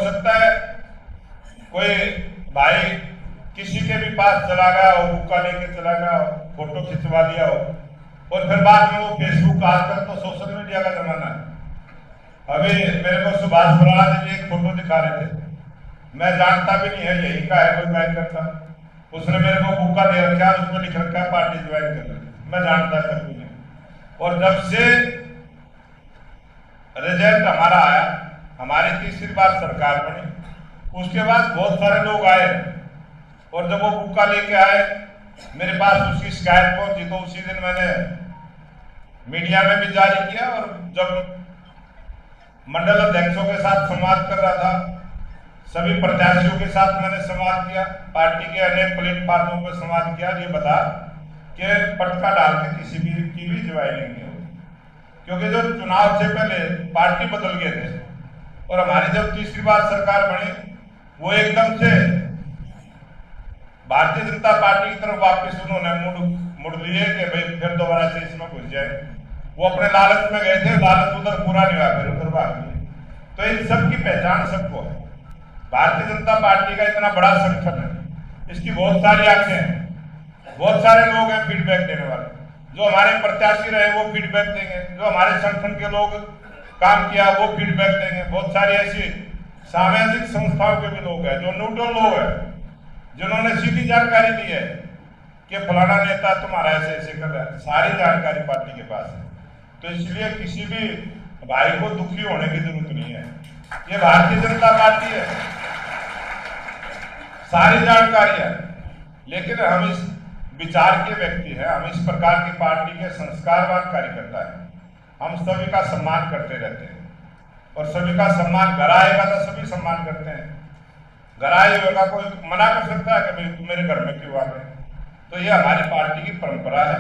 सकता है कोई भाई किसी के भी पास चला गया हो, बुक्का लेके चला गया हो, फोटो खिंचवा लिया हो और फिर बाद में वो फेसबुक, आजकल तो सोशल मीडिया का जमाना है। अभी मेरे को सुभाष बराला जी एक फोटो दिखा रहे थे, मैं जानता भी नहीं है यही का है कोई बैंकर का, उसने मेरे को बुक्का दे रखा है, उसमें लिख रखा है पार्टी ज्वाइन कर ली, मैं जानता था भी नहीं। और जब से रिजल्ट हमारा आया, हमारी तीसरी बार सरकार बनी, उसके बाद बहुत सारे लोग आए और जब वो बुक्का लेके आए मेरे पास उसकी शिकायत पहुंची तो उसी दिन मैंने मीडिया में भी जारी किया। और जब मंडल अध्यक्षों के साथ संवाद कर रहा था, सभी प्रत्याशियों के साथ मैंने संवाद किया, पार्टी के अनेक प्लेटफॉर्मों पर संवाद किया, ये बता कि पटका डाल के किसी भी की भी ज्वाइनिंग नहीं होगी, क्योंकि जो चुनाव से पहले पार्टी बदल गए थे और हमारी जब तीसरी बार सरकार बनी वो एकदम से भारतीय जनता पार्टी की तरफ वापस उन्होंने मुड़ लिए कि भाई फिर दोबारा से इसमें घुस जाए। वो अपने लालच में गए थे, लालच उधर पूरा नहीं हुआ, फिर उधर भाग लिए। तो इन सब की पहचान सबको है। भारतीय जनता पार्टी का इतना बड़ा संगठन है, इसकी बहुत सारी आंखें हैं, बहुत सारे लोग हैं फीडबैक देने वाले, जो हमारे प्रत्याशी रहे वो फीडबैक देंगे, जो हमारे संगठन के लोग काम किया वो फीडबैक देंगे। बहुत सारी ऐसी सामाजिक संस्थाओं के भी लोग हैं जो न्यूट्रल लोग हैं, जिन्होंने सीधी जानकारी दी है कि फलाना नेता तुम्हारा ऐसे ऐसे कर रहा है, सारी जानकारी पार्टी के पास है। तो इसलिए किसी भी भाई को दुखी होने की जरूरत नहीं है, ये भारतीय जनता पार्टी है, सारी जानकारी है। लेकिन हम इस विचार के व्यक्ति हैं, हम इस प्रकार की पार्टी के संस्कारवान कार्यकर्ता हैं, हम सभी का सम्मान करते रहते हैं और सभी का सम्मान, घर आएगा तो सभी सम्मान करते हैं, घर आए होगा कोई मना कर सकता है कि भाई तुम मेरे घर में क्यों आ गए। तो ये हमारी पार्टी की परंपरा है।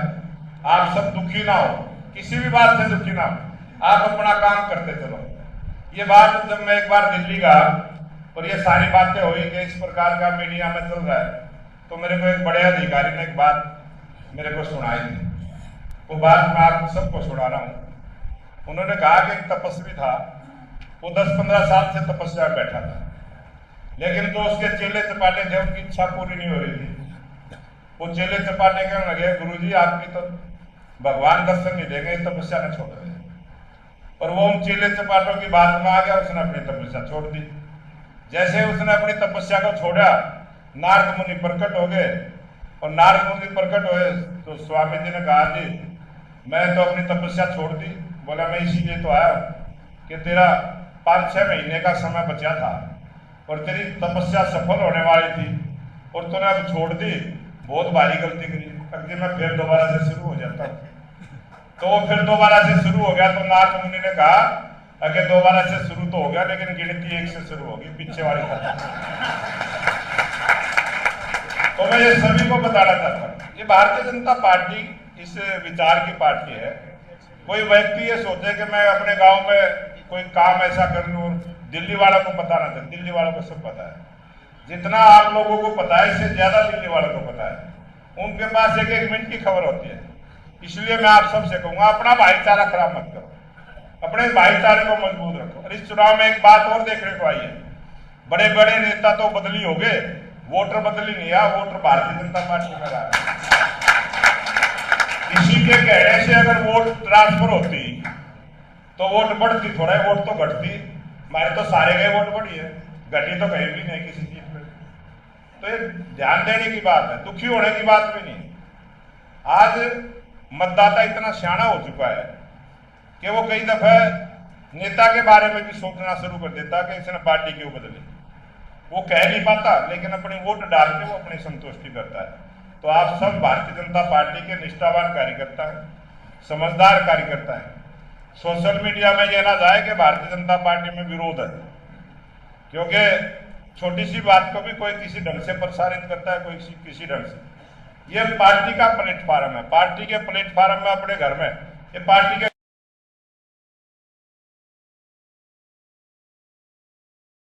आप सब दुखी ना हो, किसी भी बात से दुखी ना हो, आप अपना काम करते चलो। ये बात जब मैं एक बार दिल्ली गया और ये सारी बातें हुई कि इस प्रकार का मीडिया में चल रहा है, तो मेरे को एक बड़े अधिकारी ने एक बात मेरे को सुनाई थी, वो बात मैं आप सबको सुना रहा हूँ। उन्होंने कहा कि एक तपस्वी था, वो 10-15 साल से तपस्या में बैठा था, लेकिन जो उसके चेले चपाटे थे उनकी इच्छा पूरी नहीं हो रही थी। वो चेले चपाटे कहने लगे, गुरुजी आपकी तो भगवान दर्शन नहीं देंगे, तपस्या न छोड़ दे। और वो उन चेले चपाटों की बात में आ गया, उसने अपनी तपस्या छोड़ दी। जैसे उसने अपनी तपस्या को छोड़ा, नारद मुनि प्रकट हो गए और नारद मुनि प्रकट हुए तो स्वामी जी ने कहा, जी मैं तो अपनी तपस्या छोड़ दी। बोला मैं इसीलिए तो आया कि तेरा 5-6 महीने का समय बचा था और तेरी तपस्या सफल होने वाली थी और तूने अब छोड़ दी, बहुत भारी गलती करी। अगर मैं फिर दोबारा से शुरू हो जाता तो वो फिर दोबारा से शुरू हो गया। तो नारद मुनि ने कहा अगर दोबारा से शुरू तो हो गया, लेकिन गिनती 1 से शुरू होगी, पीछे वाली तो मैं ये सभी को बताना चाहता हूँ, ये भारतीय जनता पार्टी इस विचार की पार्टी है। कोई व्यक्ति ये सोचे कि मैं अपने गांव में कोई काम ऐसा कर लूँ, दिल्ली वालों को पता ना था, दिल्ली वालों को सब पता है। जितना आप लोगों को पता है इससे ज्यादा दिल्ली वालों को पता है। उनके पास 1-1 मिनट की खबर होती है। इसलिए मैं आप सबसे कहूंगा, अपना भाईचारा खराब मत करो, अपने भाईचारे को मजबूत रखो। और इस चुनाव में एक बात और देखने को आई है, बड़े बड़े नेता तो बदली हो गए, वोटर बदली नहीं है, वोटर भारतीय जनता पार्टी में रहा। किसी के कहने से अगर वोट ट्रांसफर होती तो वोट बढ़ती, थोड़ा वोट तो घटती। हमारे तो सारे गए वोट बढ़ी है, घटी तो कहीं भी नहीं किसी चीज पे। तो ये ध्यान देने की बात है, दुखी होने की बात भी नहीं। आज मतदाता इतना सियाना हो चुका है कि वो कई दफे नेता के बारे में भी सोचना शुरू कर देता कि इसने पार्टी क्यों बदली। वो कह नहीं पाता, लेकिन अपनी वोट डाल के वो अपनी संतुष्टि करता है। तो आप सब भारतीय जनता पार्टी के निष्ठावान कार्यकर्ता हैं, समझदार कार्यकर्ता हैं। सोशल मीडिया में यह ना जाए कि भारतीय जनता पार्टी में विरोध है, क्योंकि छोटी सी बात को भी कोई किसी ढंग से प्रसारित करता है, कोई किसी ढंग से। ये पार्टी का प्लेटफार्म है, पार्टी के प्लेटफार्म में अपने घर में ये पार्टी के